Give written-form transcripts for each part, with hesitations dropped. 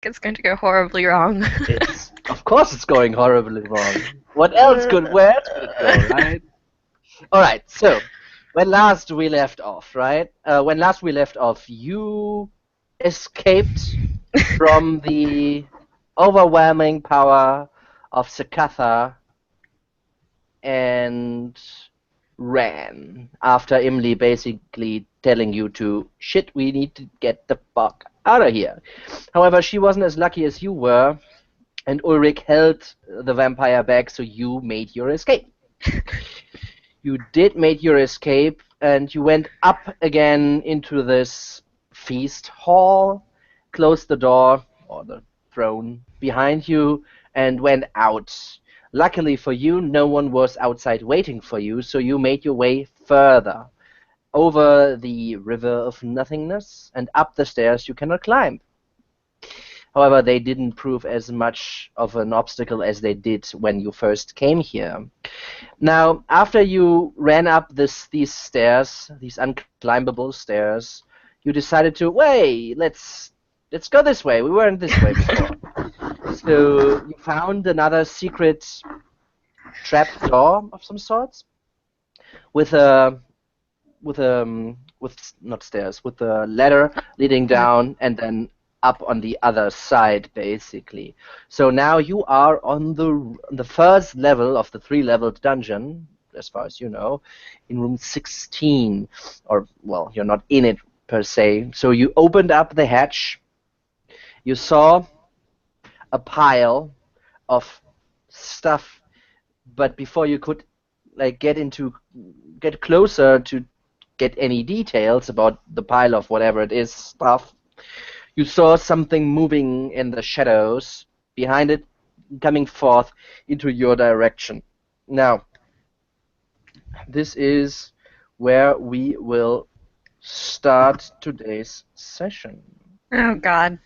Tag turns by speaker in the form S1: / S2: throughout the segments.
S1: It's going to go horribly wrong.
S2: Of course it's going horribly wrong. Where else could it go, right? Alright, so when last we left off, right? When last we left off, you escaped from the overwhelming power of Sakatha and ran after Imli basically telling you to shit, we need to get the fuck out of here. However, she wasn't as lucky as you were, and Ulrich held the vampire back, so you made your escape. You did make your escape, and you went up again into this feast hall, closed the door, or the throne, behind you, and went out. Luckily for you, no one was outside waiting for you, so you made your way further, over the river of nothingness, and up the stairs you cannot climb. However, they didn't prove as much of an obstacle as they did when you first came here. Now, after you ran up these stairs, these unclimbable stairs, you decided to, wait, let's go this way. We weren't this way before. So you found another secret trap door of some sorts, with not stairs, with a ladder leading down and then up on the other side, basically. So now you are on the first level of the 3-leveled dungeon, as far as you know, in room 16. Or, well, you're not in it per se. So you opened up the hatch. You saw a pile of stuff, but before you could get closer to get any details about the pile of whatever it is stuff, you saw something moving in the shadows behind it, coming forth into your direction. Now, this is where we will start today's session.
S1: Oh God.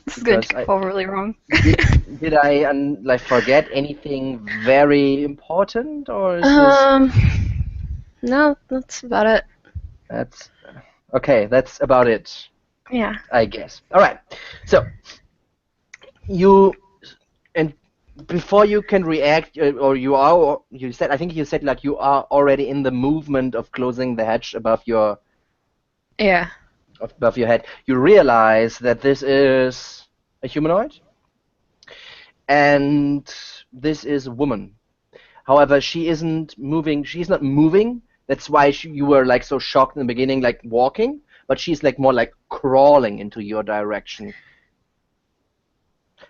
S1: This is going to go horribly wrong.
S2: Did I forget anything very important, or is this...
S1: No, that's about it.
S2: That's okay. That's about it.
S1: Yeah.
S2: I guess. All right. So and before you can react, or I think you said like you are already in the movement of closing the hatch above your above your head. You realize that this is a humanoid, and this is a woman. However, she isn't moving. She's not moving. That's why you were like so shocked in the beginning, like walking. But she's like more like crawling into your direction.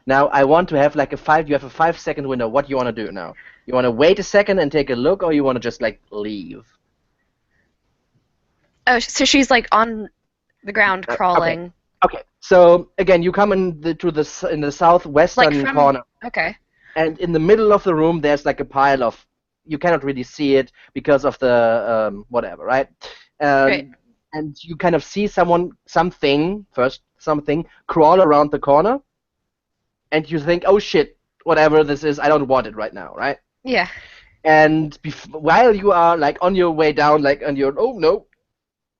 S2: Now I want to have like you have a 5-second window. What do you want to do now? You want to wait a second and take a look, or you want to just like leave?
S1: Oh, so she's like on the ground crawling.
S2: Okay. So again, you come in the southwestern corner.
S1: Okay.
S2: And in the middle of the room, there's like a pile of. You cannot really see it because of the whatever, right?
S1: Right.
S2: And you kind of see something crawl around the corner, and you think, oh shit, whatever this is, I don't want it right now, right?
S1: Yeah.
S2: And while you are like on your way down, like on your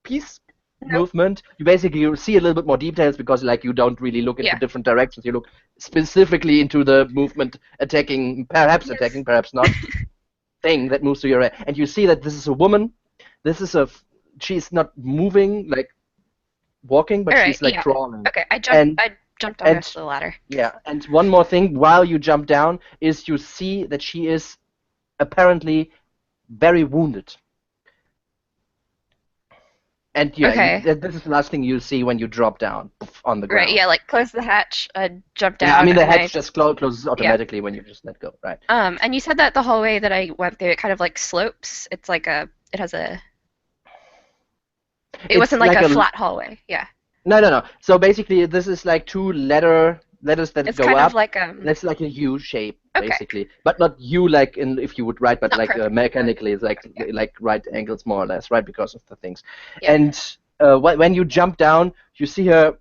S2: peace movement, you basically see a little bit more details because like you don't really look into different directions. You look specifically into the movement attacking, perhaps not. Thing that moves to your right, and you see that this is a woman. She's not moving like walking, but she's like crawling.
S1: Okay, I jumped on the ladder.
S2: Yeah, and one more thing, while you jump down, is you see that she is apparently very wounded. And this is the last thing you see when you drop down on the ground.
S1: Right, yeah, like close the hatch, jump down.
S2: Yeah, I mean the hatch just closes automatically when you just let go, right?
S1: And you said that the hallway that I went through, it kind of like slopes. It's like it wasn't like a flat hallway, yeah.
S2: No. So basically, this is like two ladders that go up.
S1: It's kind of like
S2: That's like a U shape, basically, but not U like if you would write, but like mechanically, it's like right angles more or less, right? Because of the things.
S1: Yeah.
S2: And when you jump down, you see her.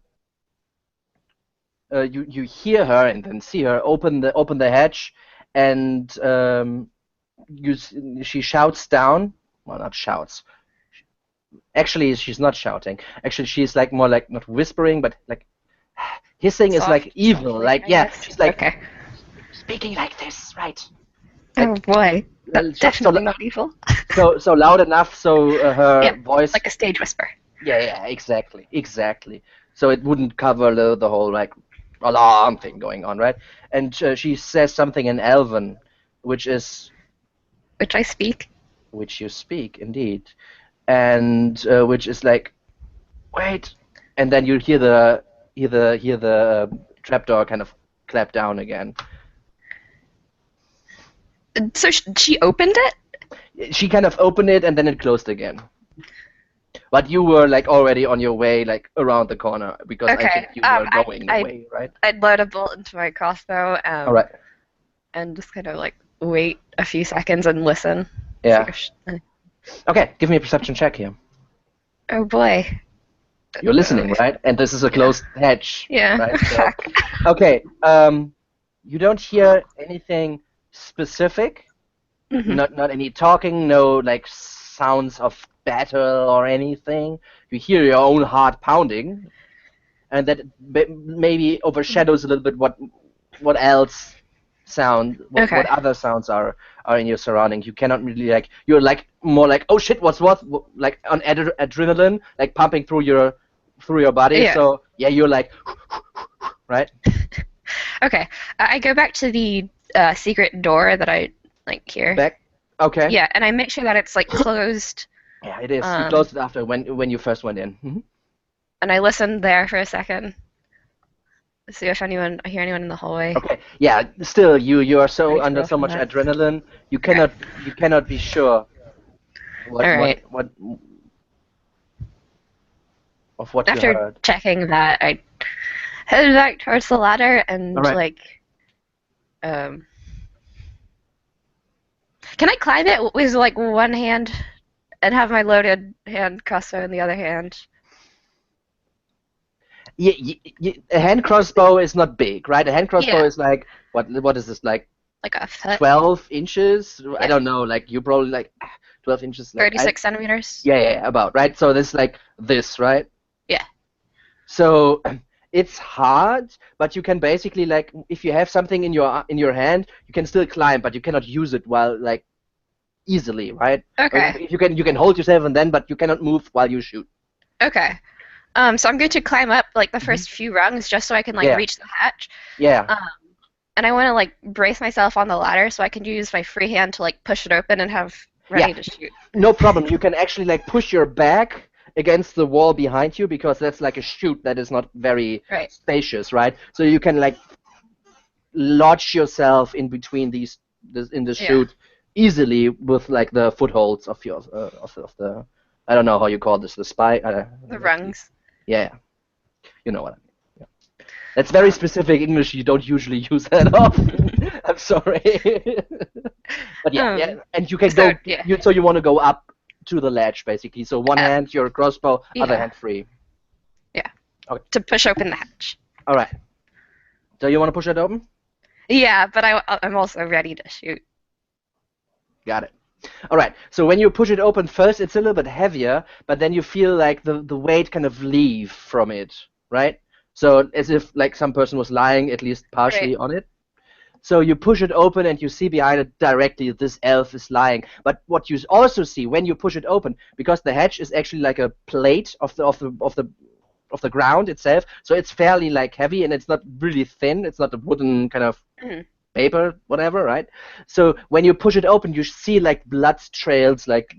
S2: You hear her and then see her open the hatch, and she shouts down. Well, not shouts. Actually, she's not shouting. Actually, she's like more like not whispering, but like, Hissing is like evil,
S1: softly,
S2: like
S1: I
S2: yeah,
S1: guess.
S2: she's like
S1: Okay.
S2: speaking like this, right?
S1: Oh
S2: Like
S1: boy, that's
S2: so
S1: definitely not evil.
S2: so loud enough so
S1: Yeah,
S2: her voice.
S1: like a stage whisper.
S2: Yeah, exactly. So it wouldn't cover the whole like alarm thing going on, right? And she says something in Elven, which is
S1: Which I speak.
S2: which you speak indeed, and which is like wait, and then you hear the trapdoor kind of clap down again.
S1: So she opened it?
S2: She kind of opened it and then it closed again. But you were like already on your way, like around the corner, because I
S1: Okay.
S2: think you were
S1: I
S2: going
S1: I
S2: away, right?
S1: I'd load a bolt into my crossbow,
S2: All right.
S1: and just kind of like wait a few seconds and listen. See
S2: Yeah.
S1: if
S2: Okay, give me a perception check here.
S1: oh boy.
S2: You're listening, right? And this is a
S1: Yeah.
S2: closed hatch,
S1: Yeah.
S2: right? So,
S1: Fuck.
S2: okay. You don't hear anything specific.
S1: Hmm.
S2: Not any talking. No like sounds of battle or anything. You hear your own heart pounding, and that maybe overshadows a little bit what else what
S1: Okay.
S2: other sounds are in your surroundings. You cannot really like you're like more like oh shit what's what like on adrenaline like pumping through your body.
S1: Yeah.
S2: So yeah, you're like right
S1: Okay. I go back to the secret door that I like here.
S2: back. Okay.
S1: Yeah, and I make sure that it's like closed.
S2: Yeah, it is. You
S1: Um,
S2: closed it after when you first went in.
S1: and I listen there for a second to see if I hear anyone in the hallway.
S2: Okay. Yeah. Still, you are so
S1: Ready to
S2: under
S1: roll
S2: so
S1: for
S2: much
S1: that.
S2: adrenaline.
S1: Okay.
S2: You cannot be sure
S1: All right.
S2: what of what you
S1: After
S2: heard.
S1: checking that, I head back towards the ladder
S2: All
S1: and
S2: right.
S1: like, um, can I climb it with like one hand and have my loaded hand crossbow in the other hand?
S2: A hand crossbow is not big, right? A hand crossbow
S1: Yeah,
S2: is like what is this like
S1: like a foot,
S2: 12 inches? I
S1: yeah,
S2: don't know. Like you probably like 12 inches. Like
S1: 36 centimeters.
S2: yeah, about right. So this like this, right?
S1: Yeah.
S2: So it's hard, but you can basically like if you have something in your hand, you can still climb, but you cannot use it while like easily, right? Or
S1: Okay.
S2: you can hold yourself and then, but you cannot move while you shoot.
S1: Okay. So I'm going to climb up like the
S2: Mhm.
S1: first few rungs just so I can like
S2: Yeah,
S1: reach the hatch.
S2: yeah,
S1: Um, and I want to like brace myself on the ladder so I can use my free hand to like push it open and have
S2: yeah.
S1: ready to shoot.
S2: No problem. You can actually like push your back against the wall behind you because that's like a chute that is not very
S1: Right.
S2: spacious, right? So you can like lodge yourself in between in the
S1: Yeah.
S2: chute easily with like the footholds of your of the I don't know how you call this the spy.
S1: The rungs.
S2: Yeah, you know what I mean. Yeah. That's very specific English. You don't usually use that often. I'm sorry. But yeah, and you can
S1: So
S2: go.
S1: yeah.
S2: So you want to go up to the ledge basically. So one hand your crossbow, other
S1: Yeah.
S2: hand free.
S1: Yeah.
S2: Okay.
S1: To push open the hatch.
S2: All right. So you want to push it open?
S1: Yeah, but I'm also ready to shoot.
S2: Got it. All right. So when you push it open first, it's a little bit heavier, but then you feel like the weight kind of leave from it, right? So as if like some person was lying at least partially
S1: Right.
S2: on it. So you push it open and you see behind it directly this elf is lying. But what you also see when you push it open, because the hatch is actually like a plate of the ground itself, so it's fairly like heavy and it's not really thin. It's not a wooden kind of
S1: Mhm.
S2: paper, whatever, right? So when you push it open, you see like blood trails like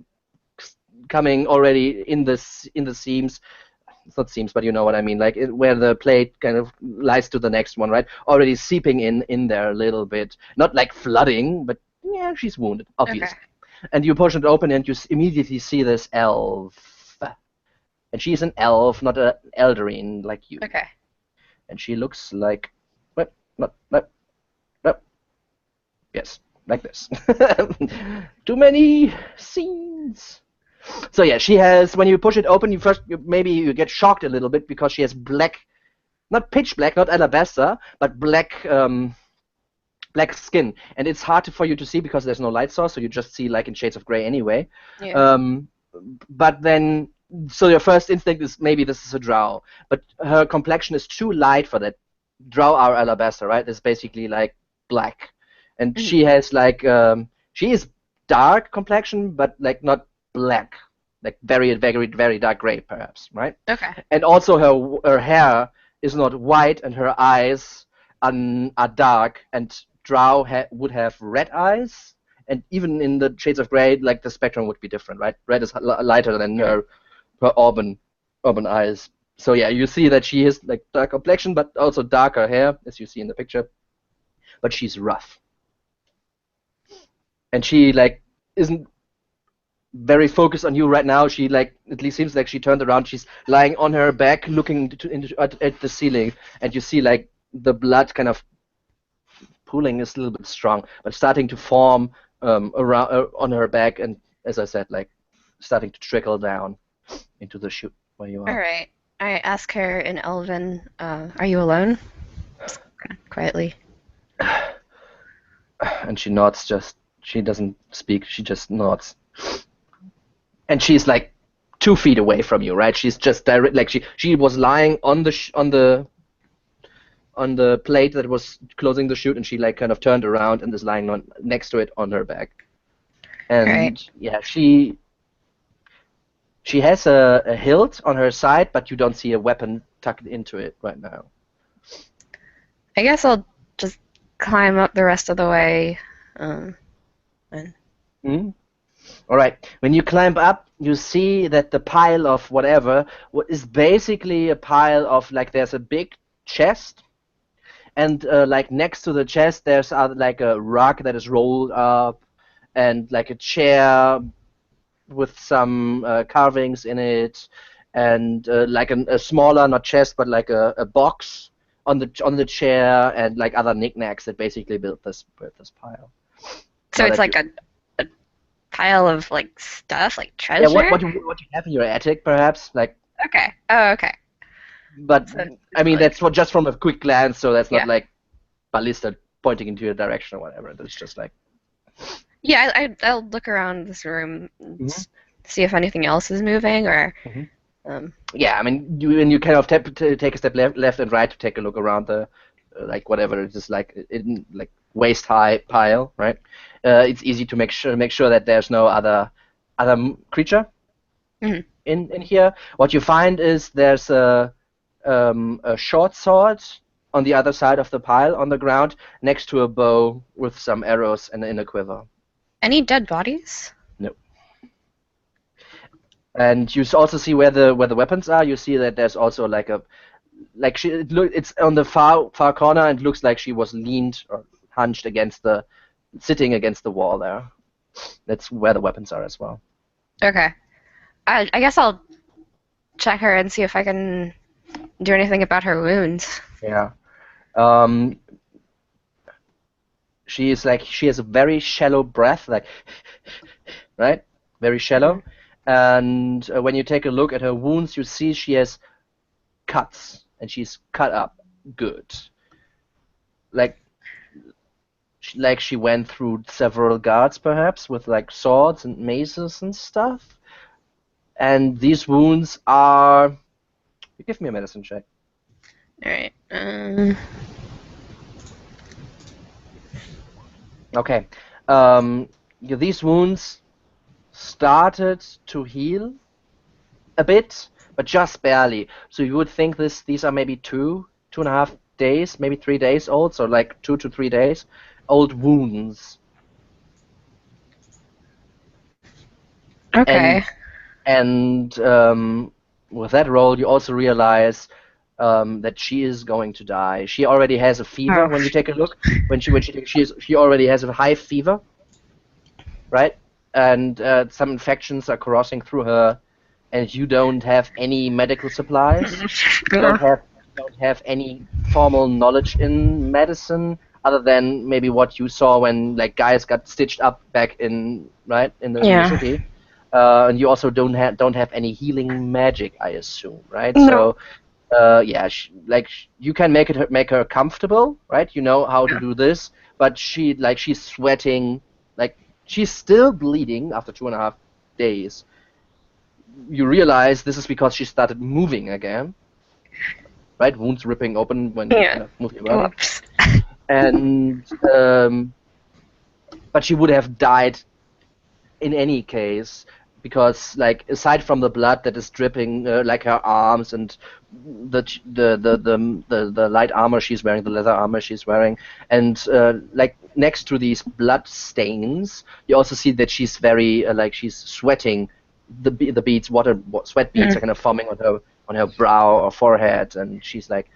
S2: coming already in the seams. It's not seams, but you know what I mean, like where the plate kind of lies to the next one, right? Already seeping in there a little bit, not like flooding, but yeah, she's wounded,
S1: Okay.
S2: obviously. And you push it open, and you immediately see this elf, and she's an elf, not an elderine like you.
S1: Okay.
S2: And she looks like, what, not, yes, like this. Too many scenes. So yeah, she has. When you push it open, maybe you get shocked a little bit because she has black, not pitch black, not alabaster, but black skin, and it's hard for you to see because there's no light source, so you just see like in shades of gray anyway.
S1: Yeah.
S2: But then, so your first instinct is maybe this is a drow, but her complexion is too light for that drow are alabaster, right? It's basically like black, and
S1: Mhm.
S2: she has like she is dark complexion, but like not black, like very very very dark gray perhaps, right?
S1: Okay.
S2: And also her hair is not white, and her eyes are dark. And drow would have red eyes, and even in the shades of gray, like the spectrum would be different, right? Red is lighter than
S1: Mhm.
S2: her auburn eyes. So yeah, you see that she is like dark complexion, but also darker hair, as you see in the picture. But she's rough, and she like isn't very focused on you right now. She like at least seems like she turned around. She's lying on her back, looking at the ceiling, and you see like the blood kind of pooling is a little bit strong, but starting to form around on her back, and as I said, like starting to trickle down into the chute where you
S1: All
S2: are.
S1: right. I ask her in Elven, "Are you alone?" Just kind of quietly.
S2: And she nods. Just she doesn't speak. She just nods. And she's like 2 feet away from you, right? She's just direct. Like she was lying on the on the plate that was closing the chute, and she like kind of turned around and is lying on next to it on her back.
S1: All right.
S2: And yeah, she has a hilt on her side, but you don't see a weapon tucked into it right now.
S1: I guess I'll just climb up the rest of the way. Um, and
S2: Hmm. All right. When you climb up, you see that the pile of whatever what is basically a pile of like there's a big chest, and like next to the chest there's like a rug that is rolled up, and like a chair with some carvings in it, and like a smaller, not chest, but like a box on the chair, and like other knickknacks that basically built this pile.
S1: so
S2: Now
S1: it's
S2: that
S1: like
S2: you,
S1: a pile of like stuff, like
S2: yeah,
S1: treasure.
S2: what you have in your attic, perhaps, like,
S1: Okay. Oh, okay.
S2: but
S1: So
S2: I
S1: it's
S2: mean
S1: like
S2: that's what just from a quick glance, so that's not
S1: yeah,
S2: like ballista pointing into your direction or whatever. That's just like.
S1: yeah. I'll look around this room and
S2: Mhm,
S1: see if anything else is moving or
S2: mhm.
S1: um.
S2: Yeah, I mean, you kind of take a step left and right to take a look around the like whatever it is like in like waist high pile, right? It's easy to make sure that there's no other creature
S1: Mhm.
S2: in here. What you find is there's a short sword on the other side of the pile on the ground next to a bow with some arrows and in a quiver.
S1: Any dead bodies?
S2: No. And you also see where the weapons are. You see that there's also like a like it's on the far corner, and it looks like she was leaned or hunched against the sitting against the wall there. That's where the weapons are as well.
S1: Okay. I guess I'll check her and see if I can do anything about her wounds.
S2: Yeah. Um, she has a very shallow breath, like right, very
S1: Mhm.
S2: shallow. And when you take a look at her wounds, you see she has cuts, and she's cut up good. Like she went through several guards, perhaps with like swords and maces and stuff. And these wounds are. You give me a medicine check.
S1: All right.
S2: Okay. These wounds started to heal a bit, but just barely. So you would think these are maybe 2.5 days, maybe 3 days old. So like 2 to 3 days old wounds.
S1: Okay.
S2: And with that roll, you also realize that she is going to die. She already has a fever.
S1: Oh.
S2: When you take a look, she already has a high fever, right? And some infections are crossing through her, and you don't have any medical supplies.
S1: Yeah.
S2: Don't have any formal knowledge in medicine other than maybe what you saw when like guys got stitched up back in the
S1: Yeah.
S2: city. And you also don't have any healing magic, I assume, right?
S1: No.
S2: So yeah, you can make her comfortable, right? You know how to
S1: Yeah.
S2: do this, but she's sweating, like she's still bleeding after 2.5 days. You realize this is because she started moving again, right? Wounds ripping open when you
S1: Yeah.
S2: kind of move your body.
S1: Whoops.
S2: And but she would have died in any case, because like aside from the blood that is dripping, like her arms and the light armor she's wearing, the leather armor she's wearing, and like next to these blood stains, you also see that she's very like she's sweating. The beads, sweat beads are kind of forming on her brow or forehead, and she's like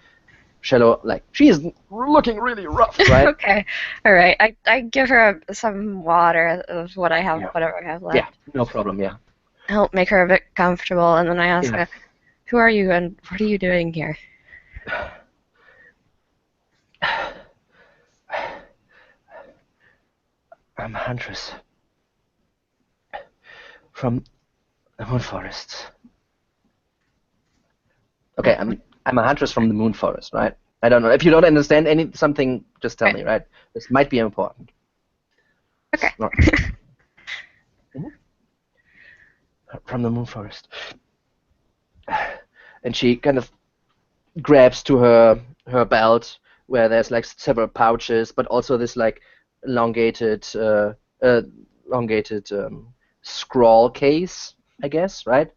S2: shallow, like she's looking really rough, right?
S1: Okay. All right. I give her some water of what I have,
S2: Yeah.
S1: whatever I have left.
S2: Yeah, no problem. Yeah.
S1: Help make her a bit comfortable, and then I ask
S2: Yeah.
S1: her, "Who are you, and what are you doing here?"
S2: I'm a huntress from the moon forests. Okay, I'm a huntress from the moon forest, right? I don't know. If you don't understand something, just tell
S1: Okay.
S2: me, right? This might be important.
S1: Okay.
S2: No. Mhm. From the moon forest. And she kind of grabs to her belt where there's like several pouches, but also this like elongated uh, elongated scroll case, I guess, right?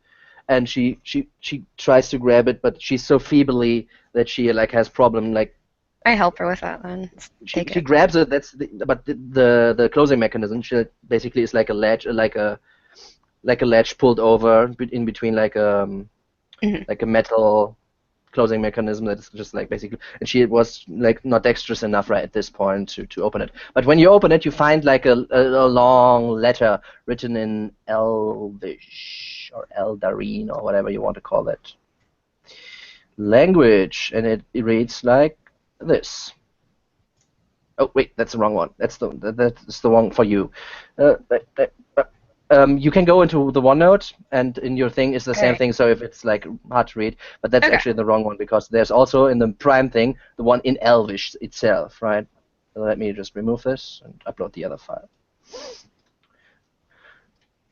S2: And she tries to grab it, but she's so feebly that she like has problem like
S1: I help her with that then. Take
S2: she
S1: it.
S2: grabs it. But the closing mechanism she basically is like a ledge, like a ledge pulled over in between
S1: Mhm.
S2: like a metal closing mechanism that's just like basically, and she was like not dexterous enough right at this point to open it. But when you open it, you find like a long letter written in Elvish or Eldarine or whatever you want to call it language, and it reads like this. Oh wait, that's the wrong one. That's the one for you. You can go into the OneNote, and in your thing is the same
S1: Okay.
S2: thing. So if it's like hard to read, but that's
S1: Okay.
S2: actually the wrong one, because there's also in the Prime thing the one in Elvish itself, right? So let me just remove this and upload the other file.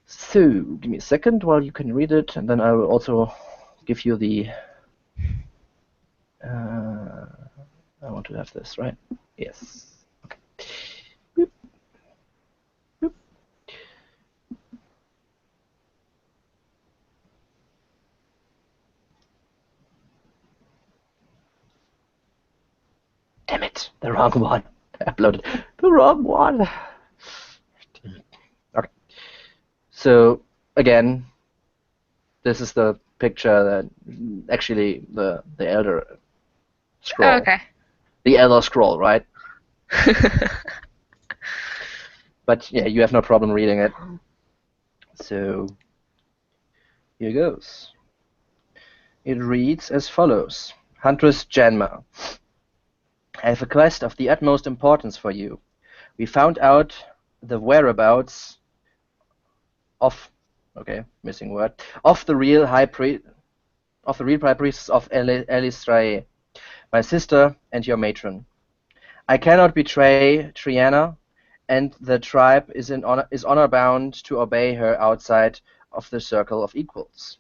S2: So give me a second while you can read it, and then I will also give you the. I want to have this, right? Yes. Okay. Boop, boop. Damn it, the wrong one. I uploaded the wrong one. Okay. So again, this is the picture that actually the Elder
S1: Oh,
S2: Scroll,
S1: okay.
S2: the Elder Scroll, right? But yeah, you have no problem reading it. So here goes. It reads as follows: Huntress Janma, I have a quest of the utmost importance for you. We found out the whereabouts of, okay, missing word, of the real high priest of the real high priestess of Elistrae, my sister and your matron. I cannot betray Triana, and the tribe is honor bound to obey her outside of the circle of equals.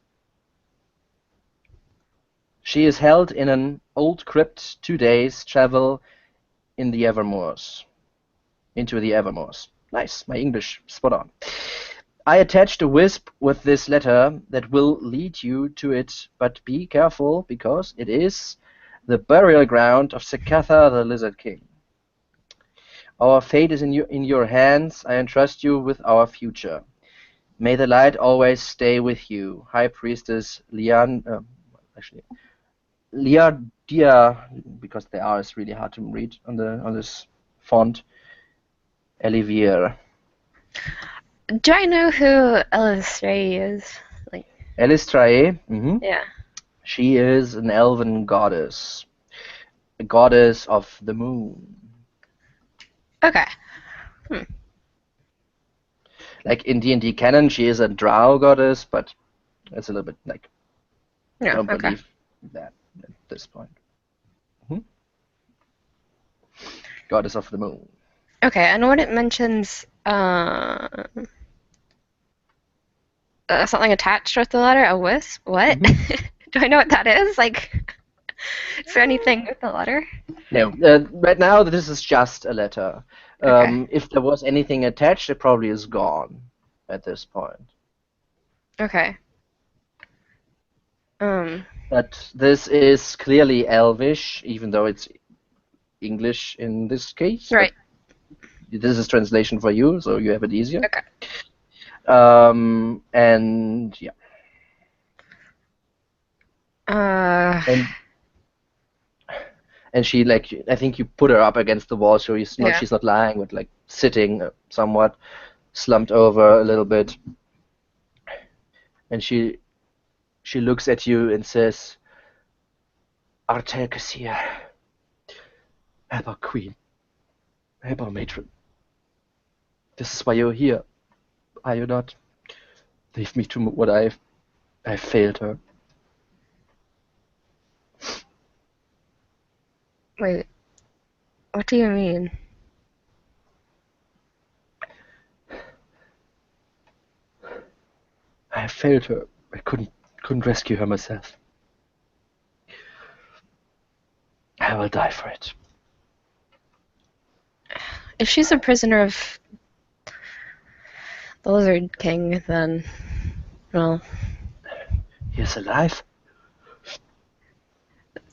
S2: She is held in an old crypt 2 days' travel in the Evermoors. Into the Evermoors. Nice, my English spot on. I attached a wisp with this letter that will lead you to it, but be careful, because it is the burial ground of Sekatha the Lizard King. Our fate is in your hands. I entrust you with our future. May the light always stay with you, High Priestess actually Liardia, because the R is really hard to read on this font. Elivier.
S1: Do I know who Elisray is? Like,
S2: Elistrae.
S1: yeah.
S2: She is an elven goddess, a goddess of the moon.
S1: Okay. Hmm.
S2: Like in D&D canon, she is a drow goddess, but it's a little bit like I
S1: Yeah.
S2: don't
S1: Okay.
S2: believe that at this point. Mhm. Goddess of the moon.
S1: Okay. And when it mentions something attached with the letter, a wisp, what?
S2: hmm
S1: Do I know what that is? Like, Is there anything with the letter?
S2: No, right now this is just a letter.
S1: Okay.
S2: If there was anything attached, it probably is gone at this point.
S1: Okay. Um,
S2: But this is clearly Elvish, even though it's English in this case. But
S1: right.
S2: this is translation for you, so you have it easier.
S1: Okay.
S2: And yeah,
S1: Uh,
S2: and and she like I think you put her up against the wall, so
S1: yeah.
S2: she's not lying, but like sitting somewhat slumped over a little bit, and she looks at you and says, "Artelkasir, help our queen, help our matron. This is why you're here, are you not? Leave me to what I've failed her.
S1: Wait. What do you mean?
S2: I have failed her. I couldn't rescue her myself. I will die for it."
S1: If she's a prisoner of the Lizard King, then, well,
S2: He is alive,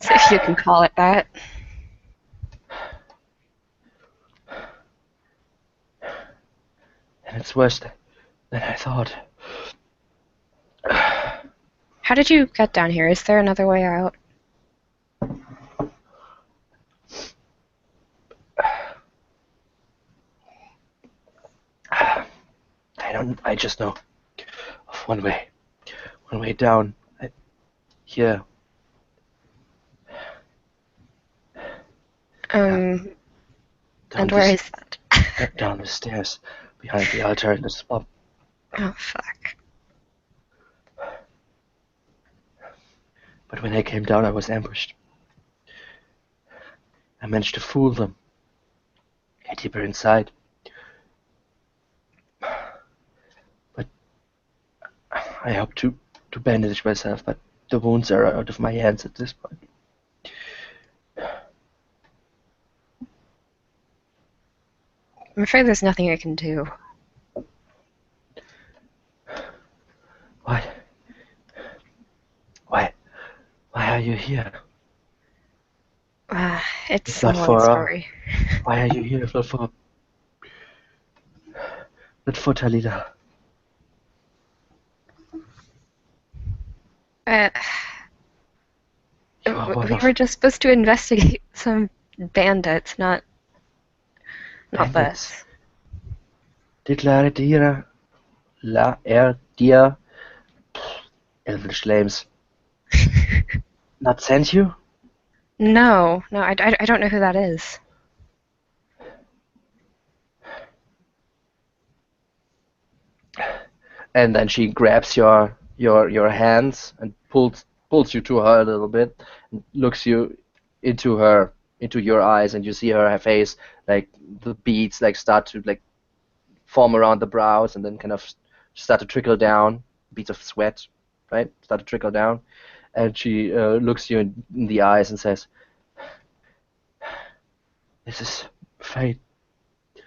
S1: if you can call it that.
S2: and it's worse than I thought.
S1: How did you get down here? Is there another way out?
S2: I just know of one way down. Here,
S1: Um,
S2: down
S1: and where
S2: this
S1: is that?
S2: down the stairs behind the altar in the swamp.
S1: Oh, fuck.
S2: But when I came down, I was ambushed. I managed to fool them, get deeper inside. But I hope to bandage myself, but the wounds are out of my hands at this point.
S1: I'm afraid there's nothing I can do.
S2: Why? Why? Why are you here?
S1: It's
S2: If
S1: a
S2: not
S1: long
S2: for
S1: story.
S2: why are you here? If not for Talida.
S1: Uh,
S2: You are one
S1: we were
S2: of
S1: just supposed to investigate some bandits, not
S2: bandits.
S1: this.
S2: Declare dir la dir Elvish names. Not sent you?
S1: No, no, I don't know who that is.
S2: And then she grabs your hands and pulls you to her a little bit and looks you into your eyes, and you see her face, like the beads like start to like form around the brows and then kind of start to trickle down, beads of sweat, right? Start to trickle down, and she looks you in the eyes and says, "This is fate. You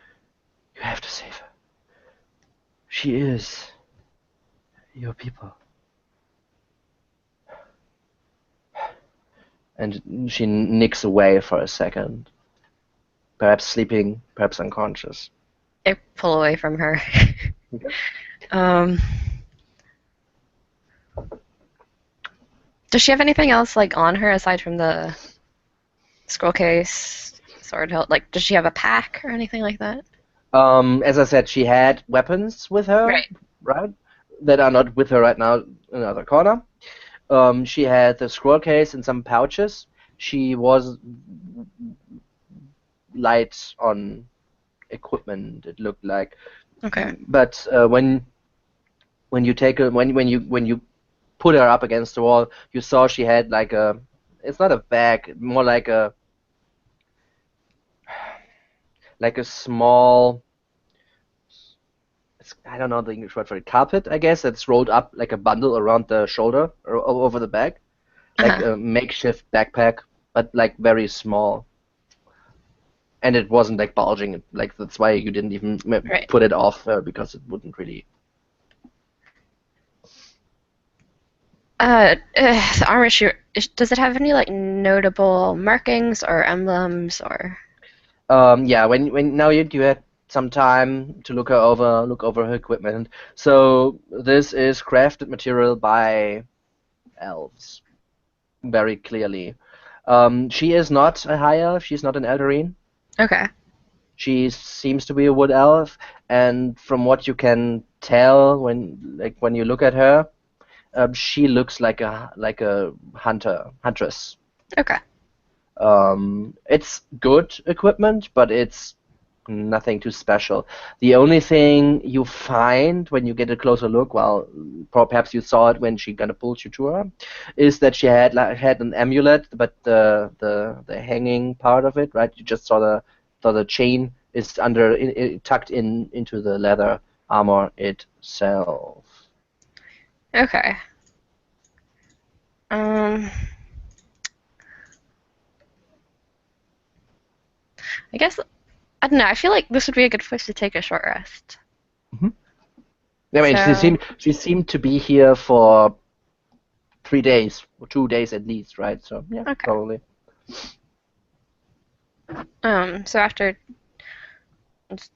S2: have to save her. She is your people." And she nicks away for a second, perhaps sleeping, perhaps unconscious.
S1: I pull away from her.
S2: Okay.
S1: um, does she have anything else like on her aside from the scroll case, sword hilt? Like, does she have a pack or anything like that?
S2: As I said, she had weapons with her,
S1: Right.
S2: right? That are not with her right now in another corner. She had the scroll case and some pouches. She was light on equipment, it looked like.
S1: Okay.
S2: But when you take a when you put her up against the wall, you saw she had like a, it's not a bag, more like a small, I don't know the English word for it, carpet, I guess, that's rolled up like a bundle around the shoulder or over the back. like
S1: Uh-huh.
S2: a makeshift backpack, but like very small. And it wasn't like bulging. Like that's why you didn't even
S1: Right.
S2: put it off because it wouldn't really.
S1: The armor shoot, does it have any like notable markings or emblems or?
S2: Yeah, when now you had some time to look over her equipment. So this is crafted material by elves, very clearly. She is not a high elf. She's not an Eldarine.
S1: Okay.
S2: She seems to be a wood elf, and from what you can tell when you look at her, she looks like a huntress.
S1: Okay.
S2: It's good equipment, but it's nothing too special. The only thing you find when you get a closer look, well, perhaps you saw it when she kind of pulled you to her, is that she had an amulet, but the hanging part of it, right? You just saw the chain is tucked into the leather armor itself.
S1: Okay. Um, I guess I don't know. I feel like this would be a good place to take a short rest.
S2: Mhm. I mean, she
S1: So,
S2: seemed she seemed to be here for 3 days or 2 days at least, right? So yeah,
S1: okay.
S2: probably.
S1: So after just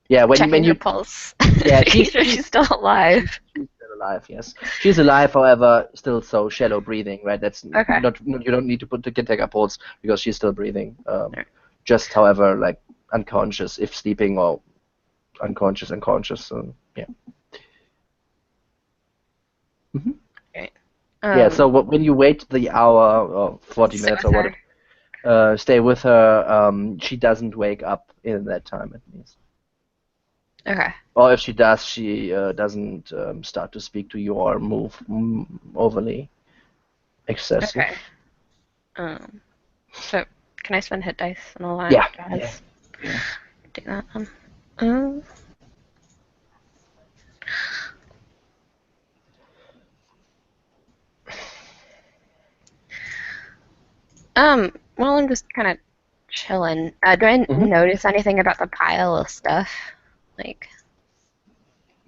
S2: Yeah, when
S1: checking her
S2: you
S1: pulse,
S2: yeah,
S1: making sure she's still alive.
S2: she's still alive. Yes, she's alive. However, still so shallow breathing, right? That's
S1: Okay.
S2: not you don't need to put the take her pulse because she's still breathing. Just however, like unconscious if sleeping or unconscious. So yeah. hmm
S1: Right.
S2: Yeah. So
S1: Um,
S2: when you wait the hour or 40
S1: sit
S2: minutes
S1: with
S2: or
S1: her.
S2: whatever, stay with her. She doesn't wake up in that time at least.
S1: Okay.
S2: Or if she does, she doesn't start to speak to you or move overly excessive.
S1: Okay. Um, so can I spend hit dice and all that
S2: Yeah, yeah,
S1: jazz?
S2: yeah.
S1: Do that. Um, well, I'm just kind of chilling. Do I
S2: hmm
S1: notice anything about the pile of stuff? Like,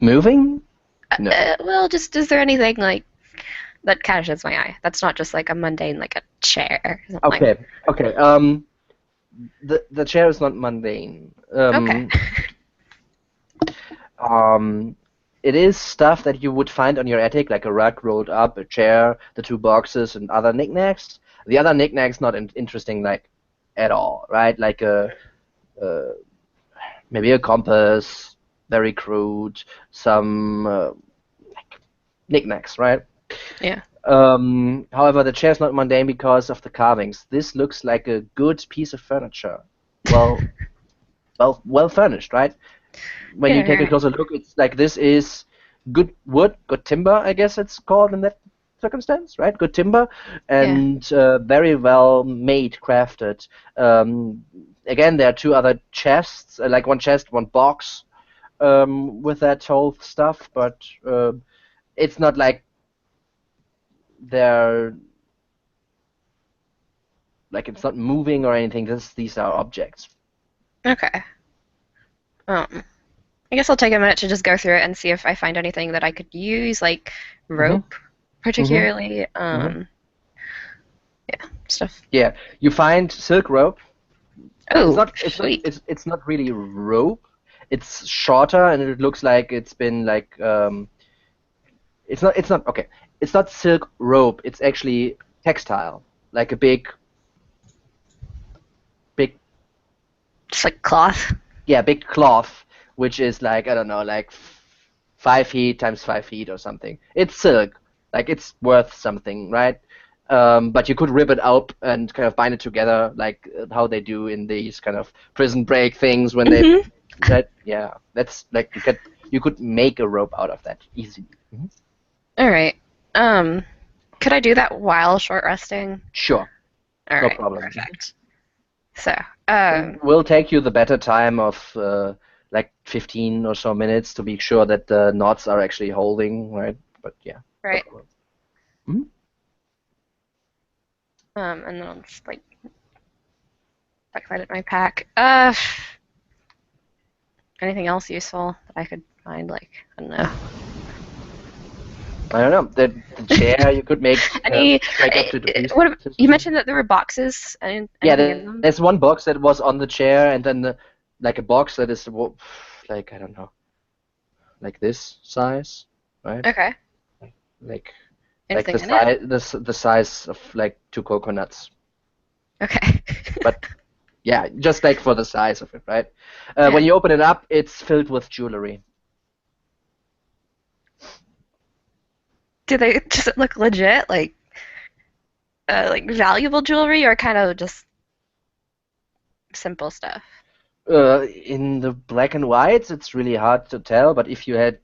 S2: Moving? No.
S1: well, just is there anything like that catches my eye? That's not just like a mundane, like a chair or something.
S2: Okay, okay. The chair is not mundane.
S1: Okay.
S2: Um, it is stuff that you would find on your attic, like a rug rolled up, a chair, the two boxes, and other knickknacks. The other knickknacks not interesting, like at all, right? Like uh, maybe a compass, very crude, some knickknacks, right?
S1: Yeah.
S2: However, the chair is not mundane because of the carvings. This looks like a good piece of furniture. Well, well furnished, right? When you
S1: Yeah.
S2: take a
S1: Right.
S2: closer look, it's like this is good wood, good timber, I guess it's called in that circumstance, right? Good timber
S1: Yeah.
S2: and very well made, crafted. Um, Again, there are two other chests, like one chest, one box with that whole stuff, but it's not like they're like it's not moving or anything. These are objects.
S1: Okay. Um, I guess I'll take a minute to just go through it and see if I find anything that I could use, like
S2: hmm
S1: rope,
S2: hmm
S1: particularly.
S2: hmm
S1: Yeah, stuff.
S2: Yeah, you find silk rope. It's
S1: Oh,
S2: not. It's not.
S1: sweet.
S2: It's not really rope. It's shorter, and it looks like it's been like. It's not. It's not. Okay. It's not silk rope. It's actually textile, like a big,
S1: Just like cloth.
S2: yeah, big cloth, which is like I don't know, like 5 feet times 5 feet or something. It's silk, like it's worth something, right? But you could rip it up and kind of bind it together, like how they do in these kind of prison break things when they,
S1: Mm-hmm.
S2: that yeah, that's like you could make a rope out of that easily.
S1: All right. Um, could I do that while short resting?
S2: Sure,
S1: All
S2: no
S1: right,
S2: problem.
S1: perfect. So,
S2: It will take you the better time of like 15 or so minutes to be sure that the knots are actually holding, right? But yeah, no
S1: right.
S2: problem. Mhm.
S1: And then I'll just like backlight at my pack. Anything else useful that I could find? Like, I don't know.
S2: I don't know. The chair you could
S1: Any?
S2: break up to
S1: What
S2: pieces or
S1: you mentioned
S2: something.
S1: that there were boxes?
S2: Yeah,
S1: Anything in them?
S2: there's one box that was on the chair, and then like a box that is like I don't know, like this size, right?
S1: Okay.
S2: Like like
S1: Anything in it?
S2: the size of like two coconuts.
S1: Okay.
S2: But yeah, just like for the size of it, right? When
S1: Yeah.
S2: you open it up, it's filled with jewelry.
S1: Does it look legit? Like valuable jewelry or kind of just simple stuff?
S2: In the black and whites, it's really hard to tell, but if you had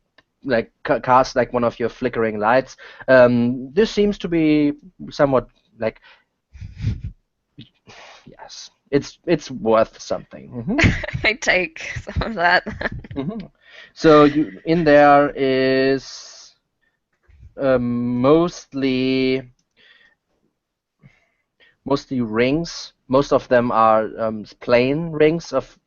S2: like cast like one of your flickering lights, this seems to be somewhat like yes, it's worth something.
S1: I take some of that.
S2: Hmm. So you in there is mostly rings. Most of them are plain rings of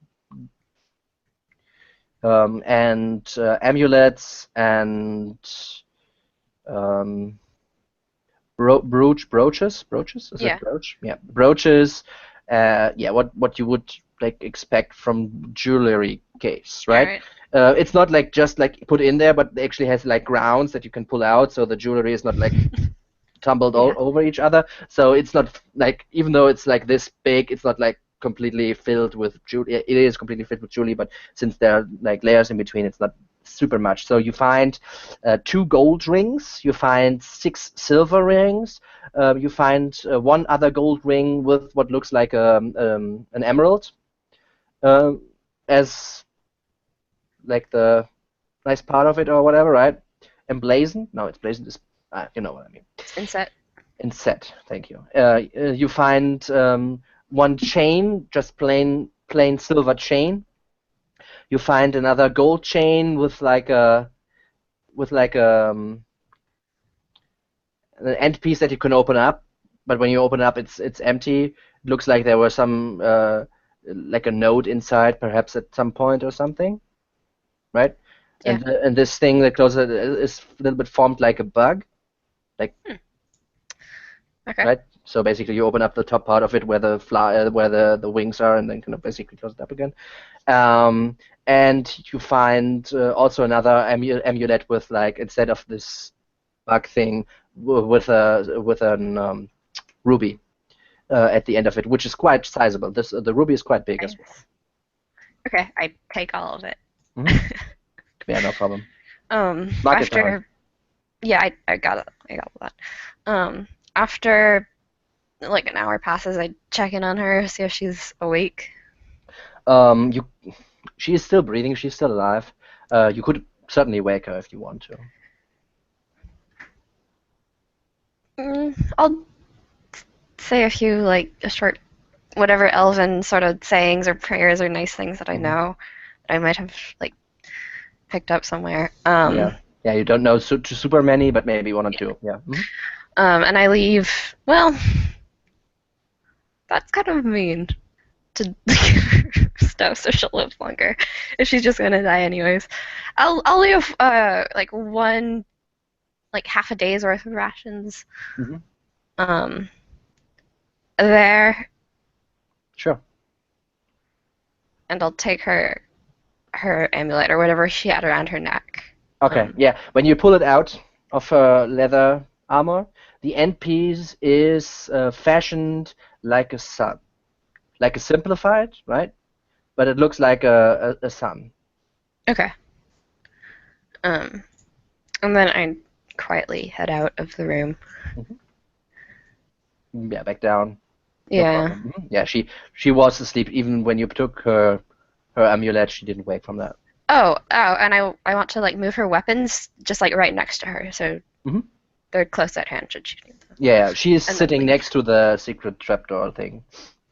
S2: and amulets and um, brooches. Is it
S1: Yeah.
S2: brooch? Yeah, brooches. Yeah, what you would like expect from jewelry case,
S1: All
S2: right?
S1: right.
S2: It's not like just like put in there, but it actually has like grounds that you can pull out, so the jewelry is not like tumbled all
S1: Yeah.
S2: over each other. So it's not like, even though it's like this big, it's not like completely filled with jewelry. It is completely filled with jewelry, but since there are like layers in between, it's not super much. So you find two gold rings, you find 6 silver rings, you find one other gold ring with what looks like an emerald um, as like the nice part of it or whatever, right? Emblazoned? No, it's blazoned. Is you know what I mean.
S1: It's inset.
S2: In set, thank you. You find one chain, just plain silver chain. You find another gold chain with like a with like a, an end piece that you can open up, but when you open it up, it's empty. It looks like there was some like a note inside, perhaps at some point or something, right?
S1: Yeah.
S2: And this thing that closes is a little bit formed like a bug, like
S1: Hmm. Okay.
S2: right? So basically, you open up the top part of it where where the wings are, and then kind of basically close it up again. Um, and you find also another amulet with like, instead of this bug thing, with an ruby at the end of it, which is quite sizable. The ruby is quite big as well.
S1: Nice. Okay, I take all of it.
S2: Hmm. Yeah, no problem. Mark it down.
S1: After, yeah, I got it. I got that. After like an hour passes, I check in on her, see if she's awake.
S2: You She is still breathing. She's still alive. You could certainly wake her if you want to.
S1: I'll say a few like a short, whatever elven sort of sayings or prayers or nice things that I
S2: Hmm.
S1: know that I might have like picked up somewhere.
S2: Yeah. Yeah, you don't know super many, but maybe one or
S1: Yeah.
S2: two. Yeah. Hmm.
S1: And I leave. Well, that's kind of mean to stuff so she'll live longer if she's just gonna die anyways. I'll leave like one like half a day's worth of rations
S2: Hmm.
S1: um there,
S2: Sure.
S1: and I'll take her amulet or whatever she had around her neck.
S2: Okay. Yeah. When you pull it out of her leather armor, the end piece is fashioned like a sun, like a simplified, right? But it looks like a sun.
S1: Okay. Um and then I quietly head out of the room.
S2: Hmm. Yeah, back down. No
S1: Yeah.
S2: problem. Mhm. Yeah, she was asleep even when you took her amulet. She didn't wake from that.
S1: And I want to like move her weapons just like right next to her, so
S2: Hmm.
S1: they're close at hand should she need them.
S2: Yeah, she is
S1: And then
S2: sitting
S1: leave.
S2: next to the secret trapdoor thing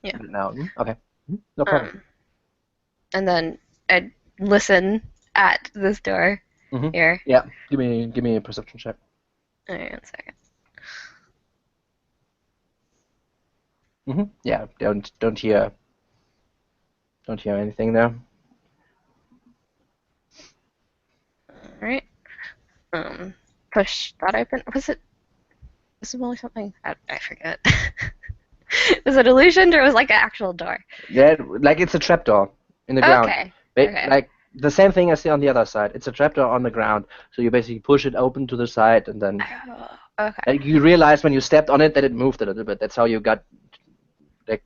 S1: Yeah.
S2: right now. Mhm. Okay. Mhm. No problem.
S1: Um, and then I'd listen at this door
S2: Hmm.
S1: here.
S2: Yeah. Give me a perception check.
S1: Hang on a second.
S2: Yeah, don't hear anything there.
S1: All right. Push that open. Was it? Was it really something? I forget. Was it illusioned or was it like an actual door?
S2: Yeah, like it's a trapdoor in the ground.
S1: Okay. Okay.
S2: Like the same thing I see on the other side. It's a trapdoor on the ground. So you basically push it open to the side, and then
S1: Oh, okay.
S2: like, you realize when you stepped on it that it moved a little bit. That's how you got like.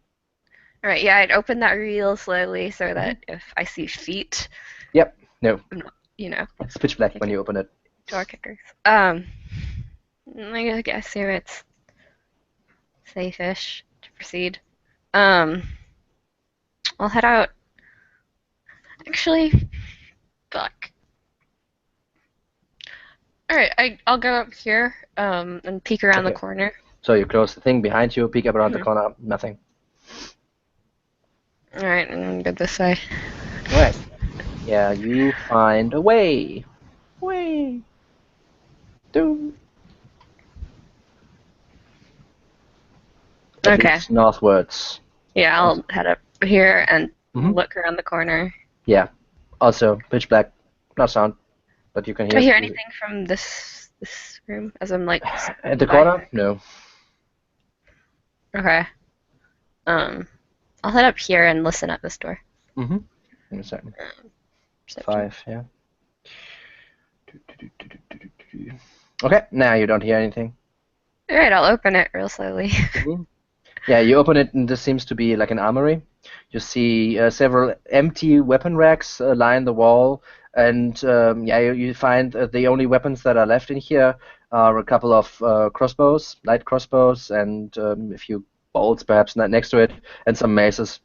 S1: All right. Yeah, I'd open that real slowly so
S2: Mhm.
S1: that if I see feet,
S2: Yep. No,
S1: I'm not, you know,
S2: it's pitch black when
S1: taking
S2: you open it.
S1: door kickers. I guess here it's safe-ish to proceed. Um, I'll head out. Actually, fuck. All right, I'll go up here and peek around the
S2: Okay.
S1: corner.
S2: So you close the thing behind you, peek up around the
S1: Mhm.
S2: corner, nothing.
S1: All right, and go this way.
S2: All right. Yeah, you find a way. Way. Do. That
S1: Okay.
S2: leads northwards.
S1: Yeah,
S2: Also,
S1: I'll head up here and
S2: hmm
S1: look around the corner.
S2: Yeah. Also, pitch black. Not sound, but you can
S1: Do I
S2: hear
S1: hear
S2: music.
S1: anything from this room as I'm like
S2: At the
S1: sneaking by?
S2: corner? No.
S1: Okay. Um, I'll head up here and listen at this door.
S2: Mm-hmm. In a second.
S1: Perception.
S2: 5, yeah. Okay, now you don't hear anything.
S1: All right, I'll open it real slowly.
S2: Mhm. Yeah, you open it, and this seems to be like an armory. You see several empty weapon racks line the wall, and yeah, you find the only weapons that are left in here are a couple of crossbows, light crossbows, and a few bolts perhaps next to it, and some maces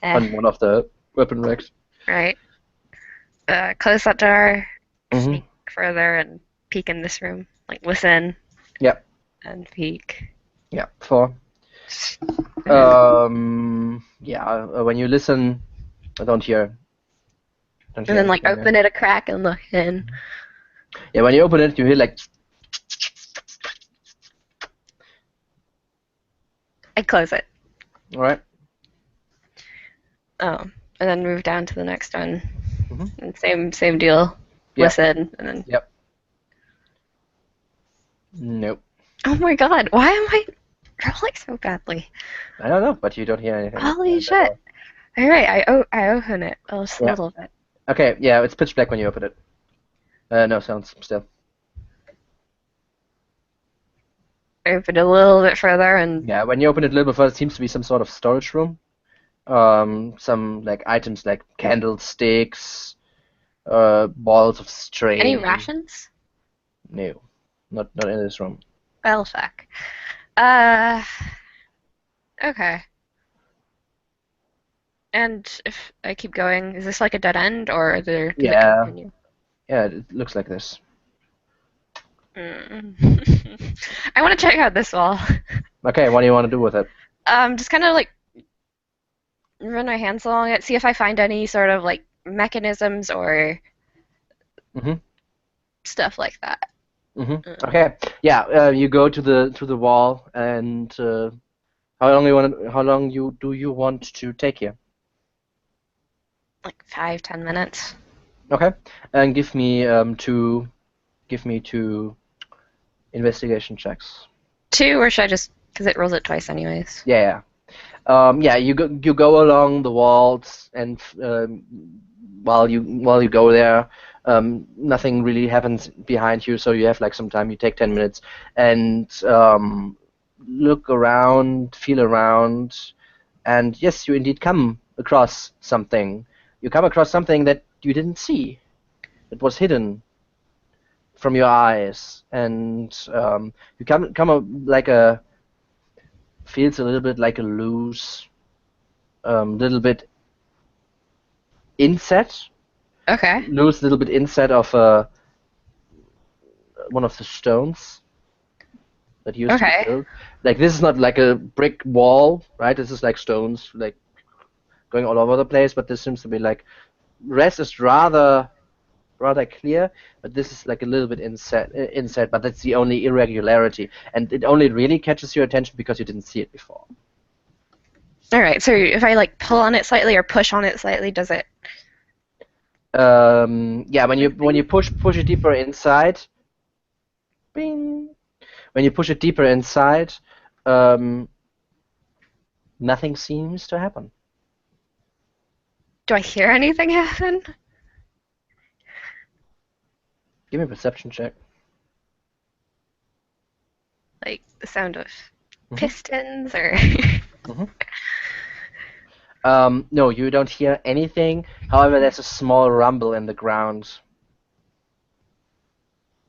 S1: Eh,
S2: on one of the weapon racks.
S1: right. Close that door,
S2: Mm-hmm.
S1: sneak further, and peek in this room. Like listen
S2: Yeah,
S1: and peek.
S2: yeah. 4.
S1: And
S2: Yeah. When you listen, I don't
S1: and
S2: hear
S1: then like
S2: anything there.
S1: open it a crack and look in.
S2: Yeah, when you open it, you hear like.
S1: I close it.
S2: All right.
S1: Oh, and then move down to the next one.
S2: Mm-hmm.
S1: And same deal.
S2: Yep.
S1: Listen and then.
S2: Yep. Nope.
S1: Oh my God! Why am I rolling so badly?
S2: I don't know, but you don't hear anything
S1: Holy
S2: at
S1: shit!
S2: all.
S1: All right, I open it just a
S2: Yeah.
S1: little bit.
S2: Okay. Yeah, it's pitch black when you open it. No sounds still.
S1: I open it a little bit further and
S2: Yeah, when you open it a little bit further, it seems to be some sort of storage room. Some like items like candlesticks, balls of
S1: any
S2: string.
S1: rations?
S2: No, not in this room.
S1: Well, fuck. Uh, okay. And if I keep going, is this like a dead end or does it
S2: Yeah.
S1: continue?
S2: Yeah, it looks like this.
S1: Mm. I want to check out this wall.
S2: Okay, what do you want to do with it?
S1: Just kind of like run my hands along it, see if I find any sort of like mechanisms or
S2: Mm-hmm.
S1: stuff like that.
S2: Mm-hmm. Okay. Yeah. You go to the wall, and how long do you want to take here?
S1: Like 5, 10 minutes.
S2: Okay. And give me two investigation checks.
S1: Two, or should I just, because it rolls it twice anyways.
S2: Yeah. Yeah. You go along the walls, and while you go there, nothing really happens behind you, so you have like some time. You take 10 minutes and look around, feel around, and yes, you indeed come across something. You come across something that you didn't see. It was hidden from your eyes, and you come like a feels a little bit like a loose, little bit inset,
S1: Okay.
S2: loose little bit inset of one of the stones that used to be
S1: Okay.
S2: built. Like this is not like a brick wall, right? This is like stones, like going all over the place. But this seems to be like rest is rather clear, but this is like a little bit inset. But that's the only irregularity, and it only really catches your attention because you didn't see it before.
S1: All right. So if I like pull on it slightly or push on it slightly, does it?
S2: Yeah, when you push it deeper inside, bing. When you push it deeper inside, um, nothing seems to happen.
S1: Do I hear anything happen?
S2: Give me a perception check.
S1: Like the sound of
S2: hmm
S1: pistons or
S2: hmm No, you don't hear anything. However, there's a small rumble in the ground.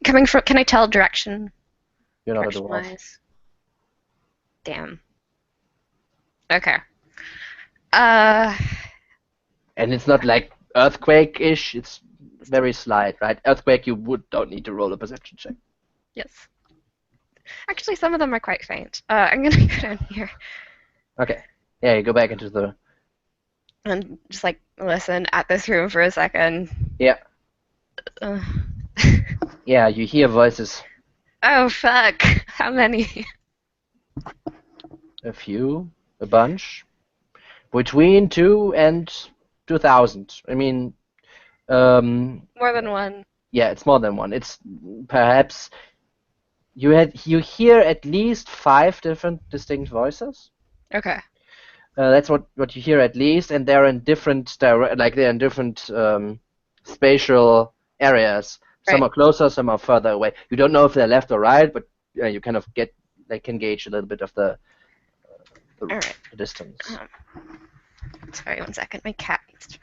S1: coming from? Can I tell
S2: You're not a
S1: direction
S2: dwarf.
S1: wise? Damn. Okay. Uh,
S2: And it's not like earthquake-ish. It's very slight, right? Earthquake, you don't need to roll a perception check.
S1: yes. Actually, some of them are quite faint. I'm gonna go down here
S2: Okay. Yeah, you go back into the.
S1: and just like listen at this room for a second.
S2: Yeah.
S1: Uh,
S2: Yeah, you hear voices.
S1: oh fuck! How many?
S2: A few, a bunch, between 2 and 2,000. I mean,
S1: More than one.
S2: yeah, it's more than one. It's perhaps you hear at least 5 different distinct voices.
S1: Okay.
S2: That's what you hear at least, and they're in different they're in different spatial areas. Some
S1: Right.
S2: are closer, some are further away. You don't know if they're left or right, but you kind of can gauge a little bit of
S1: All right.
S2: the distance.
S1: Sorry, one second. My cat needs to.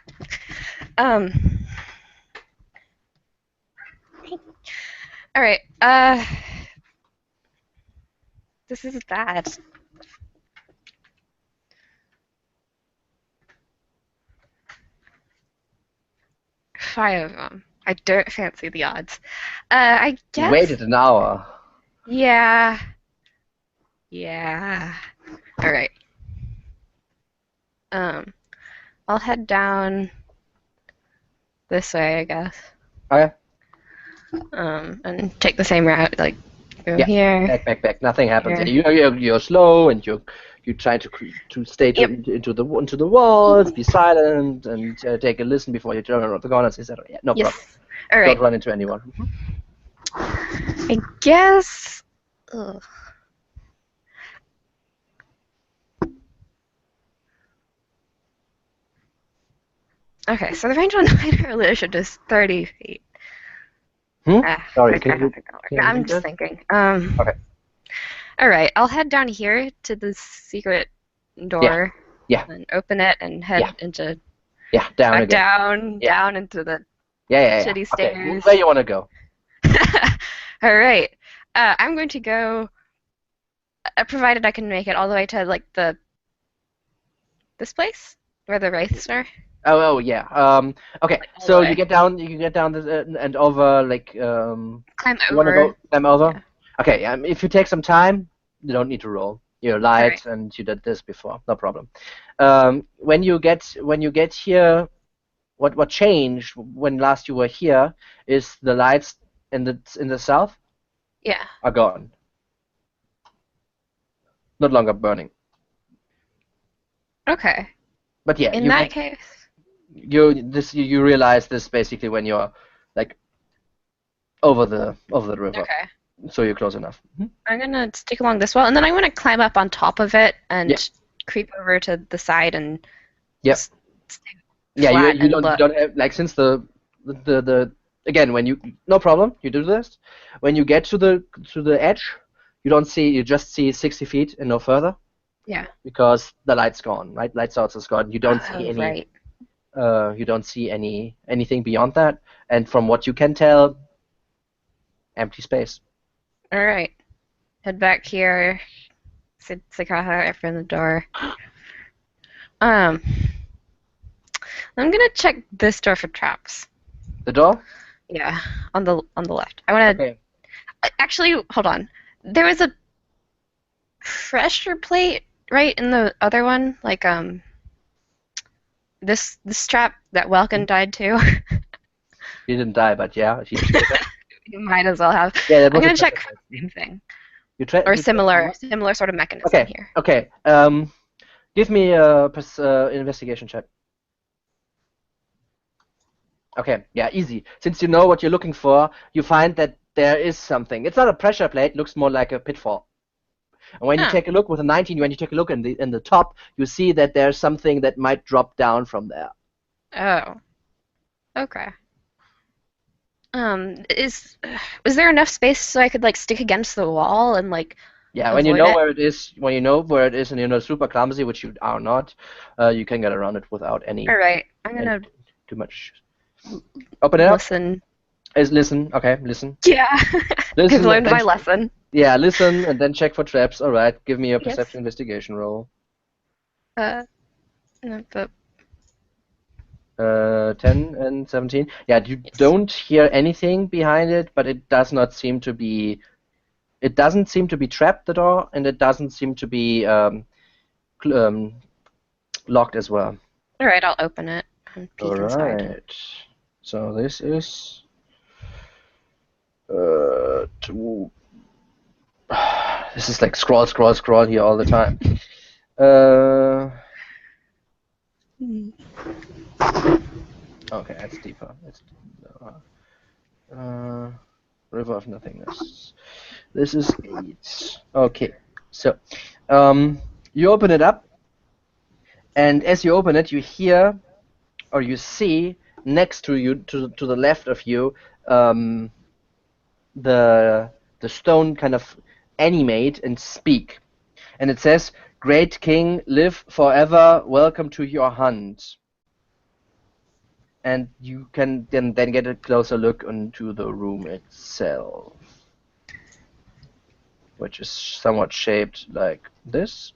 S1: Um. All right. This is bad. Five of them. I don't fancy the odds. I
S2: You
S1: guess.
S2: waited an hour.
S1: Yeah. Yeah. All right. Um, I'll head down this way, I guess.
S2: Okay.
S1: And take the same route, like go
S2: Yeah.
S1: here,
S2: Back. Nothing happens.
S1: here.
S2: You're slow, and you try to stay
S1: Yep.
S2: into the walls, be silent, and take a listen before you turn around the corners, etc. Yeah, no problem.
S1: Yes. All right.
S2: Don't run into anyone.
S1: I guess. Ugh. Okay, so the range on Niner illusion is 30 feet.
S2: Hmm? Sorry,
S1: Okay,
S2: can
S1: no,
S2: you
S1: I'm
S2: repeat
S1: just
S2: that?
S1: thinking.
S2: Okay.
S1: All right, I'll head down here to the secret
S2: Yeah.
S1: door
S2: Yeah.
S1: and open it and
S2: Yeah.
S1: head into
S2: Yeah. Down
S1: back
S2: again.
S1: down,
S2: Yeah.
S1: down into the
S2: Yeah.
S1: shitty
S2: Okay.
S1: stairs.
S2: Where you want to go?
S1: All right, I'm going to go, provided I can make it all the way to like this place where the wraiths are.
S2: Oh yeah. Okay.
S1: Like all the
S2: So you
S1: way.
S2: get down. You can get down this, and over like
S1: Climb
S2: You want to
S1: over.
S2: go climb over?
S1: Yeah.
S2: Okay. If you take some time, you don't need to roll. You're
S1: All right.
S2: light, and you did this before. No problem. When you get here, what changed when last you were here is the lights in the south
S1: Yeah.
S2: are gone, not longer burning.
S1: Okay.
S2: But yeah,
S1: In that case.
S2: you realize this basically when you're like over the river,
S1: Okay.
S2: so you're close enough.
S1: I'm gonna stick along this wall, and then I'm gonna climb up on top of it
S2: Yeah.
S1: and creep over to the side and
S2: Yep.
S1: stay
S2: Yeah,
S1: flat
S2: you
S1: and
S2: don't you
S1: look.
S2: don't have like since the again when you no problem you do this when you get to the edge you just see 60 feet and no further
S1: Yeah.
S2: because the light's gone, right? Light source is gone. You don't see
S1: Oh,
S2: any
S1: right.
S2: anything beyond that, and from what you can tell, empty space.
S1: All right. Head back here. Sakaha open the door. Um, I'm gonna check this door for traps.
S2: The door.
S1: Yeah, on the left. I want to
S2: Okay.
S1: actually hold on. There was a pressure plate right in the other one, like this trap that Welkin died to.
S2: He didn't die, but yeah, he
S1: You might as well have.
S2: yeah, that
S1: I'm
S2: was a
S1: gonna check
S2: pressure
S1: for the
S2: plate.
S1: same thing
S2: You try
S1: or
S2: you tried
S1: similar sort of mechanism
S2: Okay.
S1: here.
S2: Okay. Give me a investigation check. Okay, yeah, easy. Since you know what you're looking for, you find that there is something. It's not a pressure plate, it looks more like a pitfall. And when you
S1: Oh.
S2: take a look with a 19, when you take a look in the top, you see that there's something that might drop down from there.
S1: Oh. Okay. Was there enough space so I could like stick against the wall and like
S2: Yeah, when you
S1: avoid
S2: know
S1: it?
S2: where it is, and you're not super clumsy, which you are not, you can get around it without
S1: All
S2: any
S1: right. I'm
S2: and
S1: gonna
S2: too much. Open it up.
S1: listen.
S2: Listen. Okay, listen.
S1: Yeah. I've
S2: Listen, and
S1: learned
S2: then
S1: my lesson.
S2: yeah, listen, and then check for traps. All right, give me a
S1: Yes.
S2: perception investigation roll.
S1: Uh, no, but
S2: 10 and 17. Yeah, you
S1: yes.
S2: don't hear anything behind it, but it does not seem to be. It doesn't seem to be trapped, the door, and it doesn't seem to be locked as well.
S1: All right, I'll open it and
S2: All
S1: peek inside.
S2: right. So this is two. This is like scroll, scroll, scroll here all the time. Uh,
S1: Hmm.
S2: okay, that's deeper. River of Nothingness. This is 8. Okay, so you open it up, and as you open it, you hear or you see next to you, to the left of you, um, the stone kind of animate and speak, and it says, "Great King, live forever. Welcome to your hunt." And you can then get a closer look into the room itself, which is somewhat shaped like this.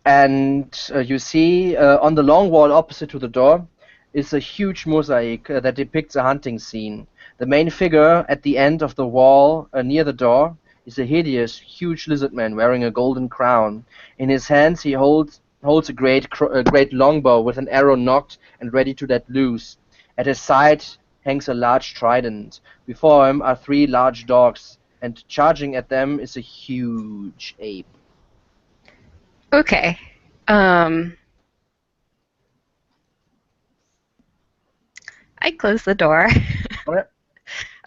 S2: And you see on the long wall opposite to the door is a huge mosaic that depicts a hunting scene. The main figure at the end of the wall near the door is a hideous, huge lizard man wearing a golden crown. In his hands he holds a great longbow with an arrow nocked and ready to let loose. At his side hangs a large trident. Before him are 3 large dogs, and charging at them is a huge ape.
S1: Okay. Um, I close the door.
S2: Okay.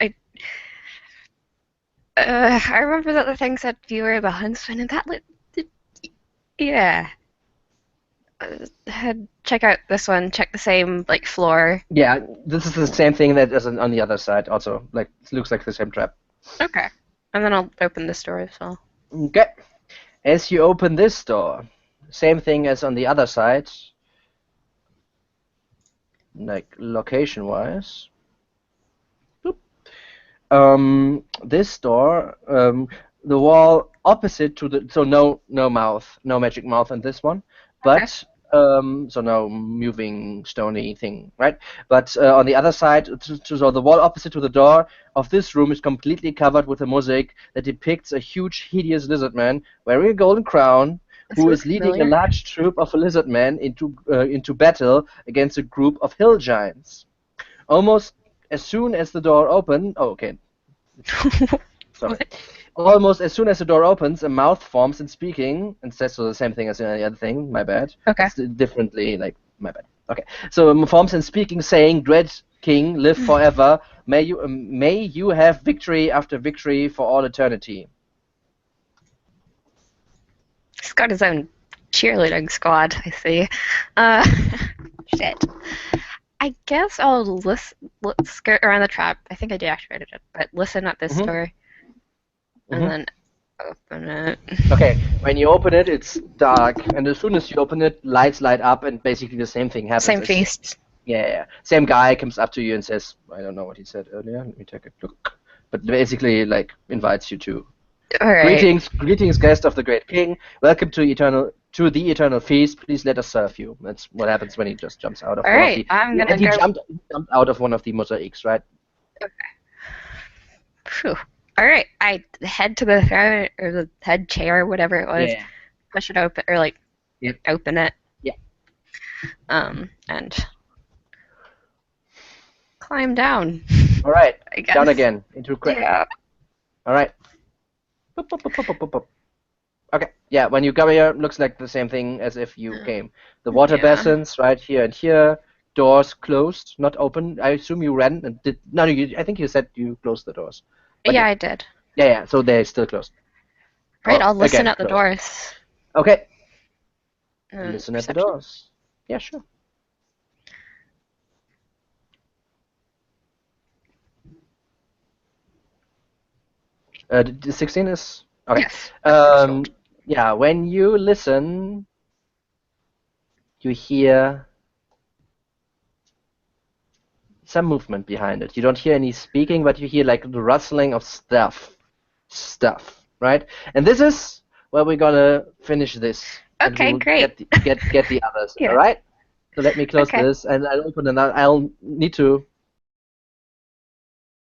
S1: I I remember that the thing said you were the huntsman, and that lit. Yeah. Head check out this one. Check the same like floor.
S2: Yeah, this is the same thing that as on the other side also. Like, it looks like the same trap.
S1: Okay. And then I'll open this door as well.
S2: Okay. As you open this door, same thing as on the other side, like location-wise. This door, the wall opposite to the, so no mouth, no magic mouth in this one,
S1: Okay.
S2: but so no moving stony thing, right? But on the other side, so the wall opposite to the door of this room is completely covered with a mosaic that depicts a huge, hideous lizard man wearing a golden crown,
S1: This
S2: who is
S1: looks
S2: leading a
S1: familiar.
S2: large troop of lizard men into battle against a group of hill giants. Almost as soon as the door opened, oh, okay, sorry.
S1: What?
S2: Almost as soon as the door opens, a mouth forms in speaking, and says so the same thing as in any other thing. My bad.
S1: Okay.
S2: It's differently, like, my bad. Okay. So forms in speaking, saying, "Dread King, live forever. May you have victory after victory for all eternity."
S1: He's got his own cheerleading squad, I see. Uh, shit. I guess I'll let's skirt around the trap. I think I deactivated it, but listen at this
S2: hmm
S1: door and
S2: hmm
S1: then open it.
S2: Okay. When you open it, it's dark, and as soon as you open it, lights light up, and basically the same thing happens.
S1: Same feast.
S2: Yeah. Same guy comes up to you and says, I don't know what he said earlier. Let me take a look. But basically, like, invites you to.
S1: All right.
S2: Greetings, guest of the great king. Welcome to the eternal feast. Please let us serve you. That's what happens when he just jumps out of
S1: All
S2: one of
S1: right.
S2: the.
S1: I'm
S2: And
S1: gonna
S2: he
S1: go.
S2: jumped out of one of the mosaics, right?
S1: Phew. All right. I head to the throne or the head chair, whatever it was.
S2: Yeah.
S1: Push it open or like
S2: Yep.
S1: open it.
S2: Yeah.
S1: And climb down.
S2: All right.
S1: I
S2: Down
S1: guess.
S2: again into crack.
S1: Yeah.
S2: All right. Boop, boop, boop, boop, boop, boop. Okay, yeah, when you come here, looks like the same thing as if you came. The water
S1: Yeah.
S2: basins right here and here, doors closed, not open. I assume you ran and did. No, I think you said you closed the doors. But
S1: Yeah,
S2: yeah,
S1: I did.
S2: yeah, so they're still closed.
S1: Right,
S2: Or
S1: I'll listen
S2: again,
S1: at the
S2: closed.
S1: doors.
S2: Okay, listen at the
S1: Perception?
S2: doors. Yeah, sure. The 16 is okay.
S1: Yes. Perception.
S2: Um, yeah, when you listen, you hear some movement behind it. You don't hear any speaking, but you hear like the rustling of stuff, right? And this is where we're gonna finish this, and we
S1: Okay,
S2: will
S1: great.
S2: get the others. All
S1: Yeah.
S2: right. So let me close
S1: Okay.
S2: this, and I'll open another. I'll need to